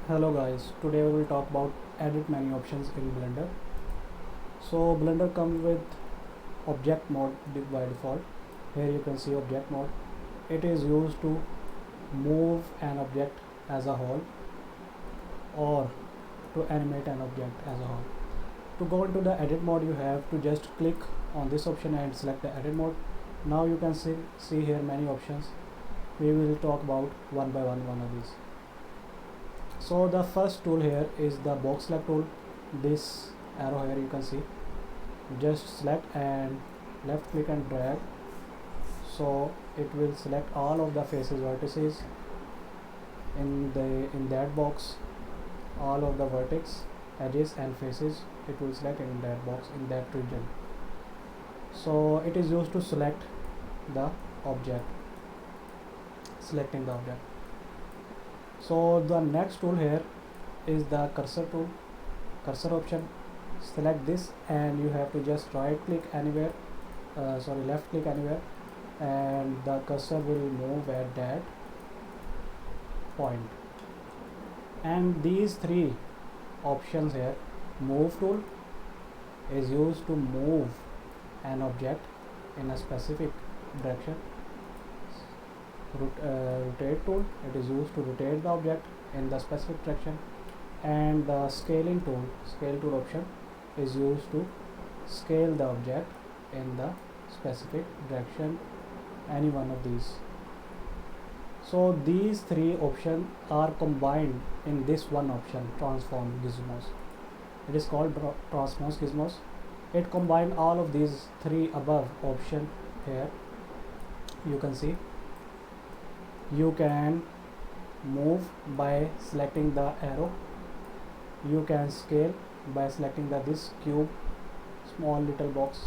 Hello guys, today we will talk about edit menu options in Blender. So Blender comes with object mode by default. Here you can see object mode. It is used to move an object as a whole or to animate an object as a whole. To go into the edit mode, you have to just click on this option and select the edit mode. Now you can see here many options. We will talk about one by one of these. So the first tool here is the box select tool. This arrow here you can see, just select and left click and drag, so it will select all of the faces vertices in that box, all of the vertex edges and faces it will select in that box, in that region. So it is used to select the object, selecting the object. So the next tool here is the cursor tool, cursor option. Select this and you have to just right click anywhere, left click anywhere, and the cursor will move at that point. And these three options here, move tool is used to move an object in a specific direction. Rotate tool, it is used to rotate the object in the specific direction. And the scaling tool, scale tool option, is used to scale the object in the specific direction, any one of these. So these three options are combined in this one option, transform gizmos. It is called transform gizmos. It combines all of these three above option here. You can see you can move by selecting the arrow, you can scale by selecting this cube, small little box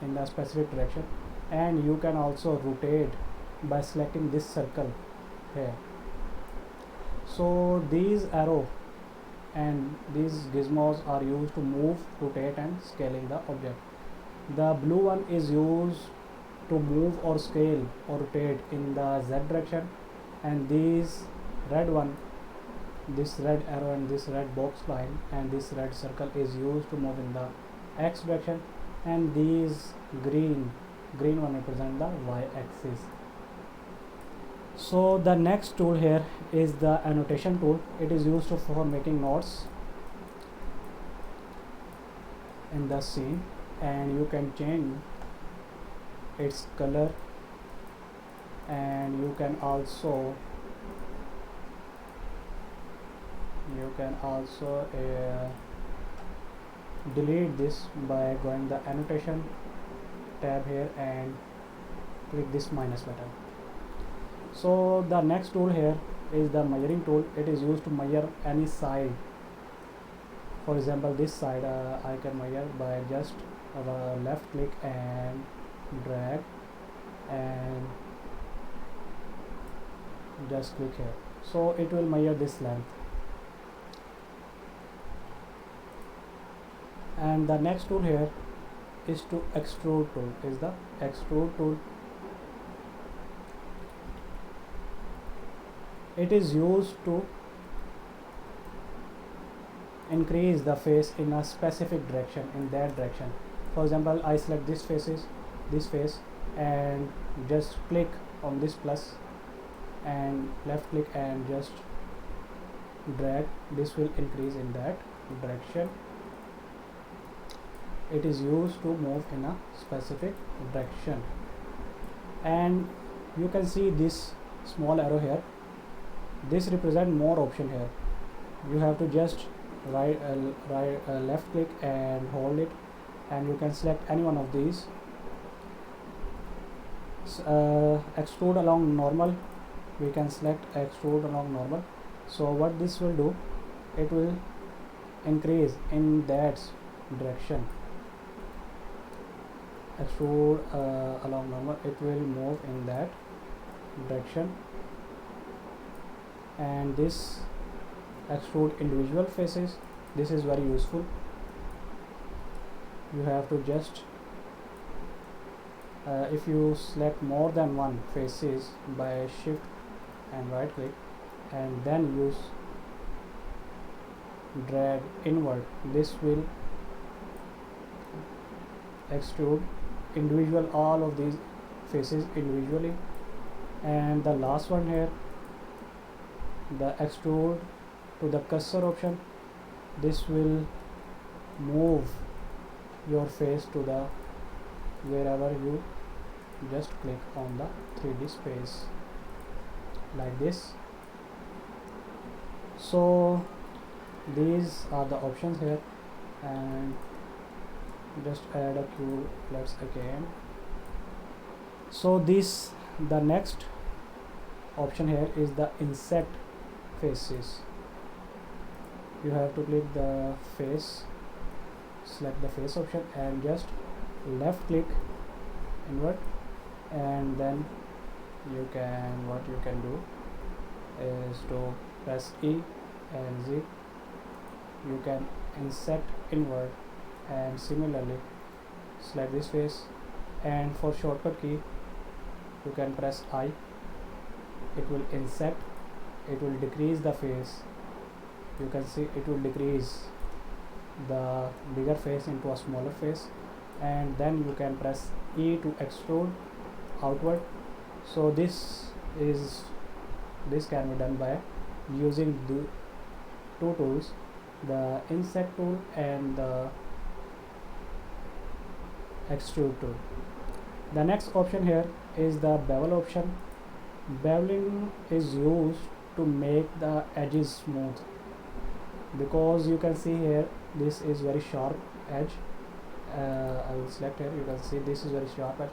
in the specific direction, and you can also rotate by selecting this circle here. So these arrow and these gizmos are used to move, rotate and scaling the object. The blue one is used to move or scale or rotate in the Z direction, and these red one, this red arrow and this red box line and this red circle is used to move in the X direction, and these green one represent the Y axis. So the next tool here is the annotation tool. It is used for making notes in the scene, and you can change its color, and you can also delete this by going the annotation tab here and click this minus button. So the next tool here is the measuring tool. It is used to measure any side. For example, this side I can measure by just left click and drag and just click here, so it will measure this length. And the next tool here is to extrude tool, is the extrude tool. It is used to increase the face in a specific direction, in that direction. For example, I select this face and just click on this plus and left click and just drag, this will increase in that direction. It is used to move in a specific direction. And you can see this small arrow here, this represent more option here. You have to just left click and hold it, and you can select any one of these. Extrude along normal, we can select extrude along normal. So what this will do, it will increase in that direction. Extrude along normal, it will move in that direction. And this extrude individual faces, this is very useful. You have to just if you select more than one faces by shift and right click and then use drag inward. This will extrude individual all of these faces individually. And the last one here, the extrude to the cursor option, this will move your face to the wherever you just click on the 3D space like this. So these are the options here, and just add a cubelet again. So this, the next option here is the inset faces. You have to click the face, select the face option, and just left click invert, and then what you can do is to press E and Z. You can inset invert and similarly select this face, and for shortcut key you can press I. It will inset, it will decrease the face. You can see it will decrease the bigger face into a smaller face, and then you can press E to extrude outward. So this can be done by using the two tools, the inset tool and the extrude tool. The next option here is the bevel option. Beveling is used to make the edges smooth, because you can see here this is very sharp edge. I will select here. You can see this is very sharp edge,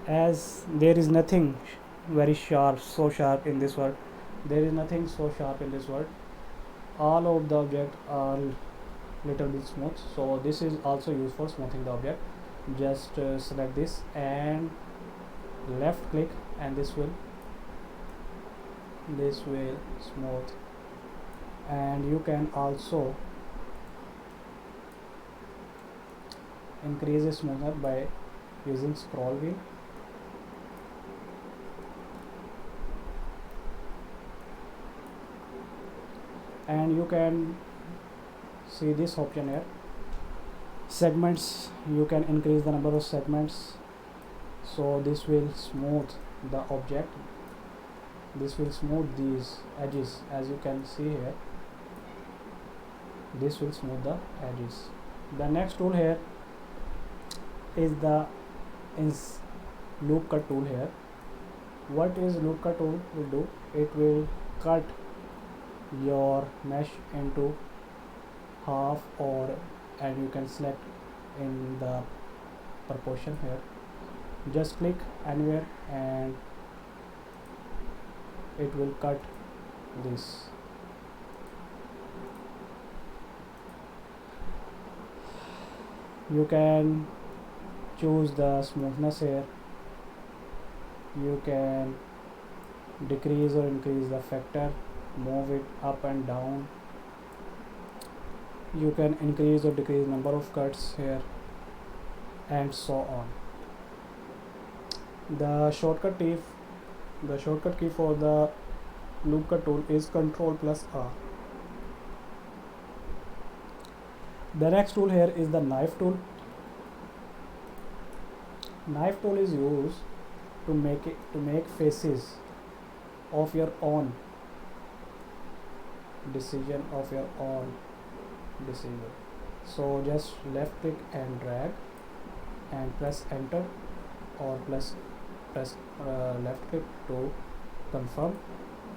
as there is nothing very sharp, so sharp in this world. There is nothing so sharp in this world. All of the objects are little bit smooth, so this is also used for smoothing the object. Just select this and left click, and this will smooth. And you can also increase the smoothness by using scroll wheel. And you can see this option here, segments. You can increase the number of segments, so this will smooth the object. This will smooth these edges, as you can see here. This will smooth the edges. The next tool here is the loop cut tool here. What is loop cut tool will do? It will cut your mesh into half, and you can select in the proportion here. Just click anywhere and it will cut this. You can choose the smoothness here. You can decrease or increase the factor, move it up and down. You can increase or decrease number of cuts here, and so on. The shortcut key for the loop cut tool is Ctrl plus R. The next tool here is the knife tool. Knife tool is used to make faces of your own decision, So just left click and drag and press enter, or press left click to confirm.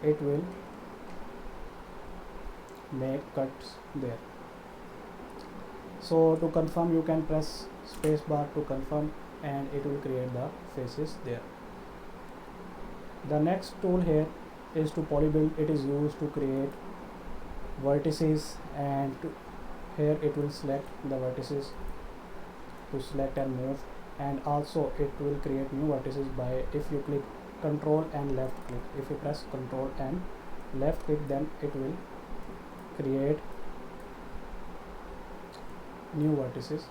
It will make cuts there. So to confirm, you can press space bar to confirm, and it will create the faces there. The next tool here is to polybuild. It is used to create vertices, and here it will select the vertices to select and move, and also it will create new vertices by, if you click Control and left click. If you press Control and left click, then it will create new vertices.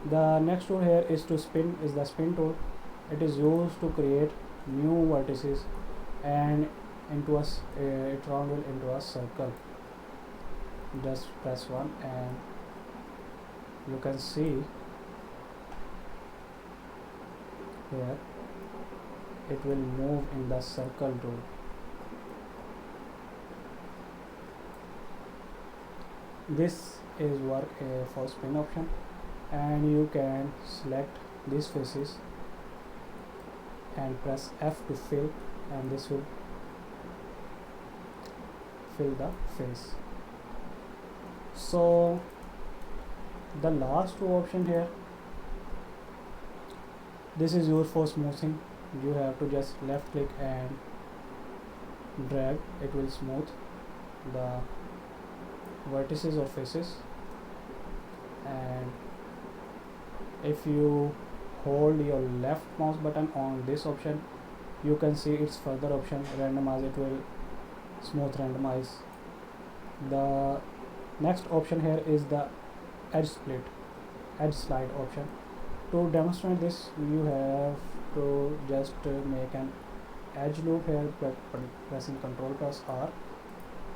The next tool here is the spin tool. It is used to create new vertices, and into it round wheel into a circle. Just press 1 and you can see here it will move in the circle tool. This is work for spin option, and you can select these faces and press F to fill, and this will fill the face. So the last two option here, this is used for smoothing. You have to just left click and drag, it will smooth the vertices or faces. And if you hold your left mouse button on this option, you can see its further option, randomize, it will smooth randomize. The next option here is the edge slide option. To demonstrate this, you have to just make an edge loop here by pressing Ctrl plus R,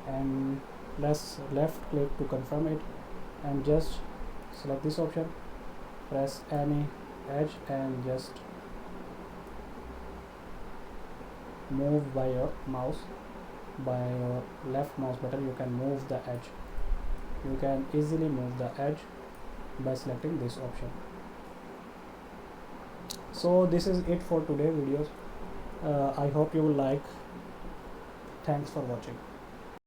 and press left click to confirm it, and just select this option, press any edge and just move by your mouse, by your left mouse button. You can move the edge, you can easily move the edge by selecting this option. So this is it for today videos. I hope you will like. Thanks for watching.